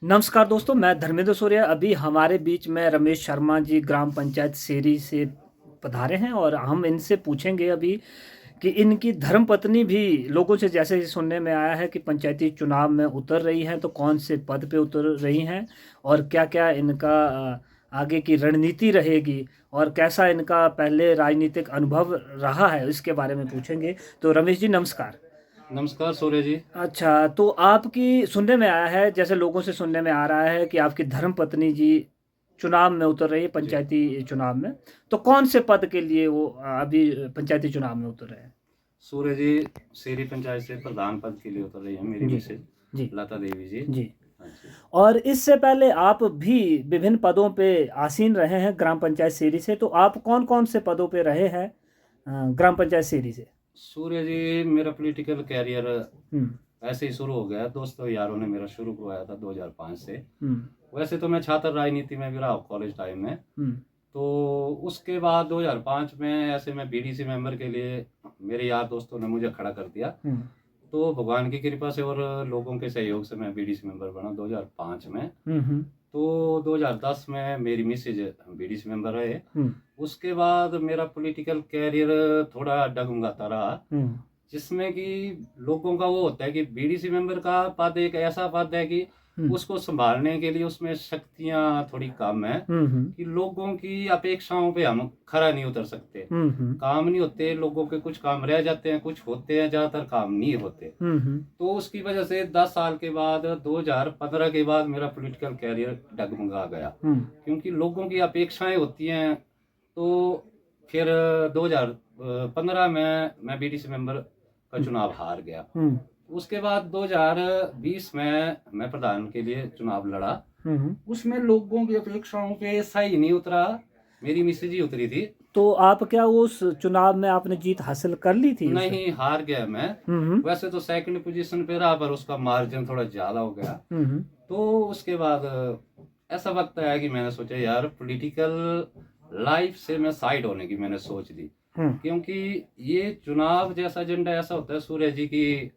नमस्कार दोस्तों, मैं धर्मेंद्र सूर्या। अभी हमारे बीच में रमेश शर्मा जी ग्राम पंचायत सेरी से पधारे हैं और हम इनसे पूछेंगे अभी कि इनकी धर्मपत्नी भी लोगों से जैसे ही सुनने में आया है कि पंचायती चुनाव में उतर रही हैं, तो कौन से पद पे उतर रही हैं और क्या-क्या इनका आगे की रणनीति रहेगी और कैसा इनका पहले राजनीतिक अनुभव रहा है, इसके बारे में पूछेंगे। तो रमेश जी नमस्कार। नमस्कार सूर्य जी। अच्छा, तो आपकी सुनने में आया है, जैसे लोगों से सुनने में आ रहा है कि आपकी धर्मपत्नी जी चुनाव में उतर रही है, जी पंचायती चुनाव में। तो कौन से पद के लिए वो अभी पंचायती चुनाव में उतर रहे हैं? सूर्य जी, सेरी पंचायत से प्रधान पद के लिए उतर रही है मेरी जी, मिसेज जी, लता देवी जी। जी। हाँ जी। और इससे पहले आप भी विभिन्न पदों पे आसीन रहे हैं ग्राम पंचायत सेरी से, तो आप कौन-कौन से पदों पे रहे हैं ग्राम पंचायत सेरी से? सूर्य जी, मेरा पॉलिटिकल कैरियर हुँ, ऐसे ही शुरू हो गया। दोस्तों यारों ने मेरा शुरू करवाया था 2005 से। हुँ, वैसे तो मैं छात्र राजनीति में भी रहा कॉलेज टाइम में। हुँ, तो उसके बाद 2005 में ऐसे मैं बीडीसी मेंबर के लिए मेरे यार दोस्तों ने मुझे खड़ा कर दिया। हुँ, तो भगवान की कृपा से और लोगों के सहयोग से मैं बीडीसी मेंबर बना 2005 में। हुँ, हुँ, तो 2010 में मेरी मिसेज बीडीसी मेंबर रहे। हुँ, उसके बाद मेरा पॉलिटिकल कैरियर थोड़ा डगमगाता रहा, हुँ, जिसमें कि लोगों का वो होता है कि बीडीसी मेंबर का पद एक ऐसा पद है कि हुँ, उसको संभालने के लिए उसमें शक्तियाँ थोड़ी कम है, हुँ, हुँ, कि लोगों की अपेक्षाओं पे हम खरा नहीं उतर सकते। हुँ, हुँ, काम नहीं होते, लोगों के कुछ काम रह जाते हैं, कुछ होते हैं, ज़्यादातर काम नहीं होते। हुँ, हुँ, तो उसकी वजह से 10 साल के बाद 2015 के बाद मेरा पॉलिटिकल कैरियर डगमगा गया, हुँ, क्योंकि लोगों की अपेक्षाएं होती हैं। तो फिर 2015 में मैं बीडीसी मेंबर का हुँ, चुनाव हार गया। हुँ, उसके बाद 2020 में मैं प्रधान के लिए चुनाव लड़ा। हुँ, हुँ। उसमें लोगों की अपेक्षाओं पे सही नहीं उतरा, मेरी मिसेज ही उतरी थी। तो आप क्या उस चुनाव में आपने जीत हासिल कर ली थी उस? नहीं, हार गया मैं। हुँ, हुँ, वैसे तो सेकंड पोजीशन पे रहा, पर उसका मार्जिन थोड़ा ज़्यादा हो गया। हुँ, हुँ, तो उसके बाद ऐसा वक्त आया कि मैंने सोचा यार पॉलिटिकल लाइफ से मैं साइड होने की मैंने सोच ली। हुँ, क्योंकि ये चुनाव जैसा एजेंडा ऐसा होता है सूर्य जी की,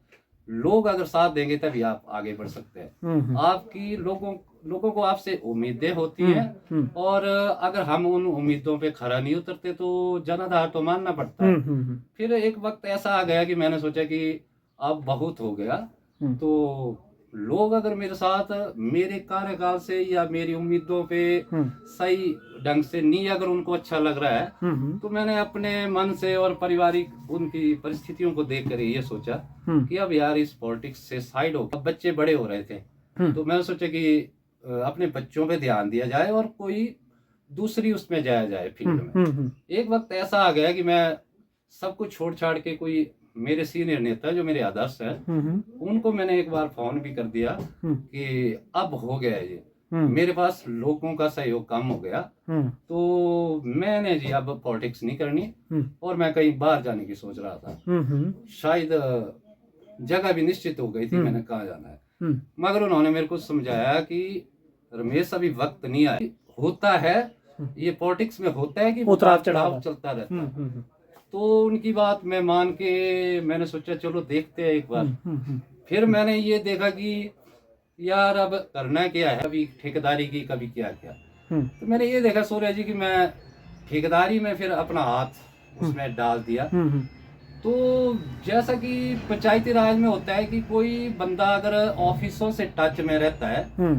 लोग अगर साथ देंगे तभी आप आगे बढ़ सकते हैं। हुँ, हुँ, आपकी लोगों लोगों को आपसे उम्मीदें होती हुँ, हैं, हुँ, और अगर हम उन उम्मीदों पे खरा नहीं उतरते तो जनाधार तो मानना पड़ता हुँ, है। हुँ, हुँ, फिर एक वक्त ऐसा आ गया कि मैंने सोचा कि अब बहुत हो गया। हुँ, तो लोग अगर मेरे साथ मेरे कार्यकाल से या मेरी उम्मीदों पे हुँ, सही ढंग से नहीं, अगर उनको अच्छा लग रहा है, हुँ, हुँ, तो मैंने अपने मन से और पारिवारिक उनकी परिस्थितियों को देख कर ये सोचा हुँ, कि अब यार इस पॉलिटिक्स से साइड हो। अब बच्चे बड़े हो रहे थे, हुँ, तो मैंने सोचा कि अपने बच्चों पे ध्यान दिया जाए और कोई दूसरी उसमें जाया जाए हुँ, फील्ड में। हुँ, हुँ, एक वक्त ऐसा आ गया कि मैं सब कुछ छोड़ छाड़ के, कोई मेरे सीनियर नेता जो मेरे आदर्श हैं, हुँ, हुँ, उनको मैंने एक बार फोन भी कर दिया हुँ, कि अब हो गया है ये, हुँ, मेरे पास लोगों का सहयोग कम हो गया। हुँ, तो मैंने जी अब पॉलिटिक्स नहीं करनी, हुँ, और मैं कहीं बाहर जाने की सोच रहा था। हुँ, हुँ, शायद जगह भी निश्चित हो गई थी, हुँ, मैंने कहाँ जाना है। हुँ, मगर उन्होंने मेरे को समझाया कि रमेश अभी वक्त नहीं आया, होता है ये पॉलिटिक्स में, होता है कि उतराव उतार चढ़ाव चढ़ाव है। चलता रहता हुँ, है। हुँ, हुँ, तो उनकी बात मैं मान के मैंने सोचा चलो देखते हैं एक हुँ, बार। हुँ, हुँ, फिर मैंने ये देखा कि यार अब करना क्या है, कभी ठेकेदारी की कभी क्या क्या। हुँ, तो मैंने ये देखा सूर्य जी कि मैं ठेकेदारी में फिर अपना हाथ हुँ, उसमें डाल दिया। हुँ, हुँ, तो जैसा कि पंचायती राज में होता है कि कोई बंदा अगर ऑफिसों से टच में रहता है, हुँ,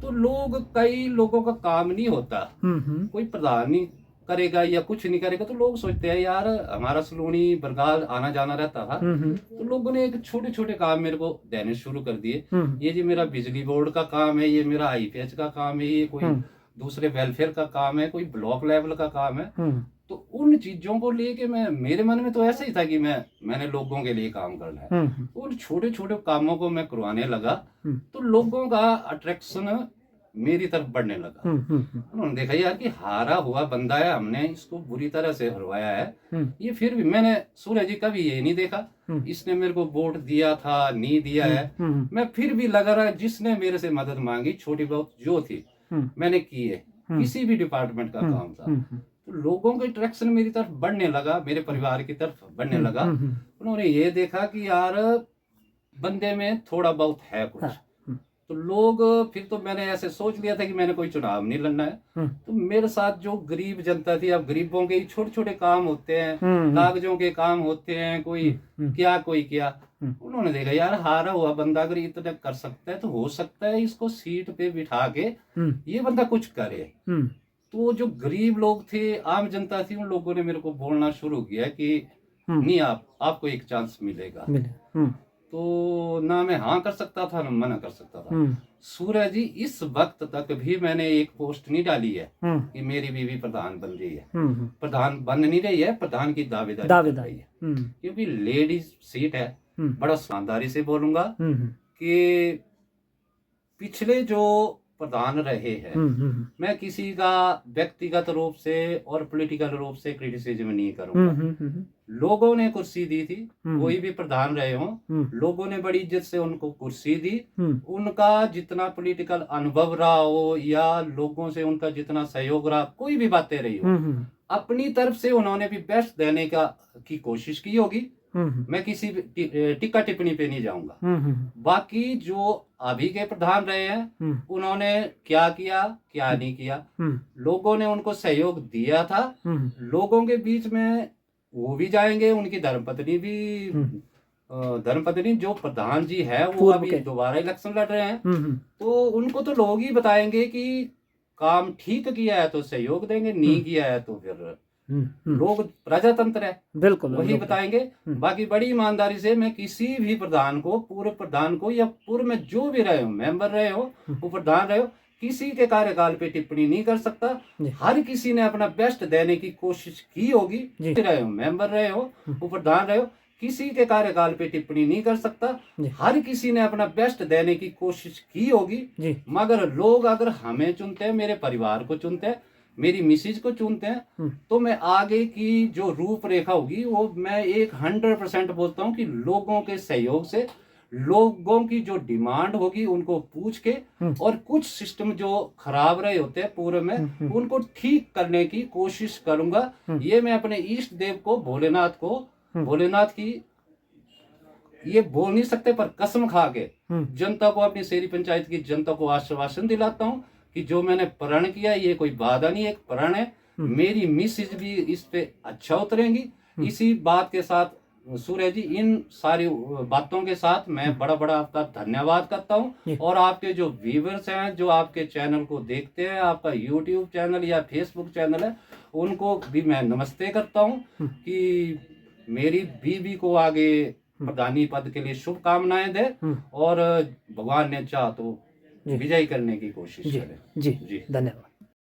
तो लोग, कई लोगों का काम नहीं होता, हुँ, हुँ, कोई प्रधान नहीं करेगा या कुछ नहीं करेगा, तो लोग सोचते हैं यार हमारा सलूनी बरगाल आना जाना रहता था। हुँ, हुँ, तो लोगों ने एक छोटे छोटे काम मेरे को देने शुरू कर दिए। हुँ, ये जी मेरा बिजली बोर्ड का काम है, ये मेरा आईपीएच का काम है, ये कोई हुँ, दूसरे वेलफेयर का काम है, कोई ब्लॉक लेवल का काम है। हुँ, तो उन चीजों को लेके मैं, मेरे मन में तो ऐसा ही था कि मैंने लोगों के लिए काम करना है। हुँ, हुँ, उन छोटे छोटे कामों को मैं करवाने लगा, हुँ, तो लोगों का अट्रैक्शन मेरी तरफ बढ़ने लगा। हुँ, हुँ, हुँ, उन्होंने देखा यार कि हारा हुआ बंदा है, हमने इसको बुरी तरह से हरवाया है, हुँ, ये फिर भी, मैंने सूरज जी कभी ये नहीं देखा हुँ, इसने मेरे को वोट दिया था नहीं दिया हुँ, है। हुँ, मैं फिर भी लगा रहा, जिसने मेरे से मदद मांगी छोटी बहुत जो थी हुँ, मैंने की है, हुँ, किसी भी डिपार्टमेंट का हुँ, काम था। हुँ, हुँ, तो लोगों का अट्रैक्शन मेरी तरफ बढ़ने लगा, मेरे परिवार की तरफ बढ़ने हुँ, लगा। हुँ, हुँ, उन्होंने ये देखा कि यार बंदे में थोड़ा बहुत है हाँ, कुछ। हुँ, तो लोग, फिर तो मैंने ऐसे सोच लिया था कि मैंने कोई चुनाव नहीं लड़ना है। तो मेरे साथ जो गरीब जनता थी, अब गरीबों के छोटे छोटे काम होते हैं, कागजों के काम होते हैं, कोई क्या कोई क्या, उन्होंने देखा यार हारा हुआ बंदा अगर इतना कर सकता है तो हो सकता है इसको सीट पे बिठा के ये बंदा कुछ करे। तो जो गरीब लोग थे, आम जनता थी, उन लोगों ने मेरे को बोलना शुरू किया कि नहीं, आपको एक चांस मिलेगा। तो ना मैं हाँ कर सकता था ना मना कर सकता था। सूर्य जी, इस वक्त तक भी मैंने एक पोस्ट नहीं डाली है कि मेरी बीवी प्रधान बन रही है। प्रधान बन नहीं रही है, प्रधान की दावेदारी कर रही है, क्योंकि लेडीज सीट है। बड़ा ईमानदारी से बोलूंगा कि पिछले जो प्रधान रहे हैं, मैं किसी का व्यक्तिगत रूप से और पॉलिटिकल रूप से क्रिटिसिज्म नहीं करूंगा। लोगों ने कुर्सी दी थी, कोई भी प्रधान रहे हो, लोगों ने बड़ी इज्जत से उनको कुर्सी दी। उनका जितना पॉलिटिकल अनुभव रहा हो या लोगों से उनका जितना सहयोग रहा, कोई भी बातें रही हो, अपनी तरफ से उन्होंने भी बेस्ट देने की कोशिश की होगी। मैं किसी टिक्का टिप्पणी पे नहीं जाऊंगा। बाकी जो अभी के प्रधान रहे हैं, उन्होंने क्या किया क्या नहीं किया, लोगों ने उनको सहयोग दिया था। लोगों के बीच में वो भी जाएंगे, उनकी धर्मपत्नी भी, धर्मपत्नी जो प्रधान जी है वो अभी दोबारा इलेक्शन लड़ रहे हैं, तो उनको तो लोग ही बताएंगे कि काम ठीक किया है तो सहयोग देंगे, नहीं किया है तो फिर लोग, प्रजातंत्र है, बिल्कुल वही बताएंगे। बाकी बड़ी ईमानदारी से मैं किसी भी प्रधान को, पूर्व प्रधान को या पूर्व में जो भी रहे हो, मेंबर रहे हो, वो प्रधान रहे हो, किसी के कार्यकाल पे टिप्पणी नहीं कर सकता। हर किसी ने अपना बेस्ट देने की कोशिश की होगी। रहे हो, मेंबर रहे हो, वो प्रधान रहे हो, किसी के कार्यकाल पे टिप्पणी नहीं कर सकता। हर किसी ने अपना बेस्ट देने की कोशिश की होगी। मगर लोग अगर हमें चुनते हैं, मेरे परिवार को चुनते हैं, मेरी मिसेज को चुनते हैं, तो मैं आगे की जो रूपरेखा होगी वो मैं 100% बोलता हूँ कि लोगों के सहयोग से, लोगों की जो डिमांड होगी उनको पूछ के, और कुछ सिस्टम जो खराब रहे होते हैं पूर्व में, उनको ठीक करने की कोशिश करूंगा। ये मैं अपने इष्ट देव को, भोलेनाथ की, ये बोल नहीं सकते पर कसम खा के जनता को, अपनी शेरी पंचायत की जनता को आश्वासन दिलाता हूँ कि जो मैंने प्रण किया ये कोई वादा नहीं, एक प्रण है। मेरी मिसेज भी इस पे अच्छा उतरेंगी। इसी बात के साथ सूर्य जी, इन सारी बातों के साथ मैं बड़ा बड़ा आपका धन्यवाद करता हूँ। और आपके जो व्यूअर्स हैं, जो आपके चैनल को देखते हैं, आपका यूट्यूब चैनल या फेसबुक चैनल है, उनको भी मैं नमस्ते करता हूँ कि मेरी बीवी को आगे प्रधानी पद के लिए शुभकामनाएं दे, और भगवान ने चाह तो विजय करने की कोशिश करें। जी, धन्यवाद।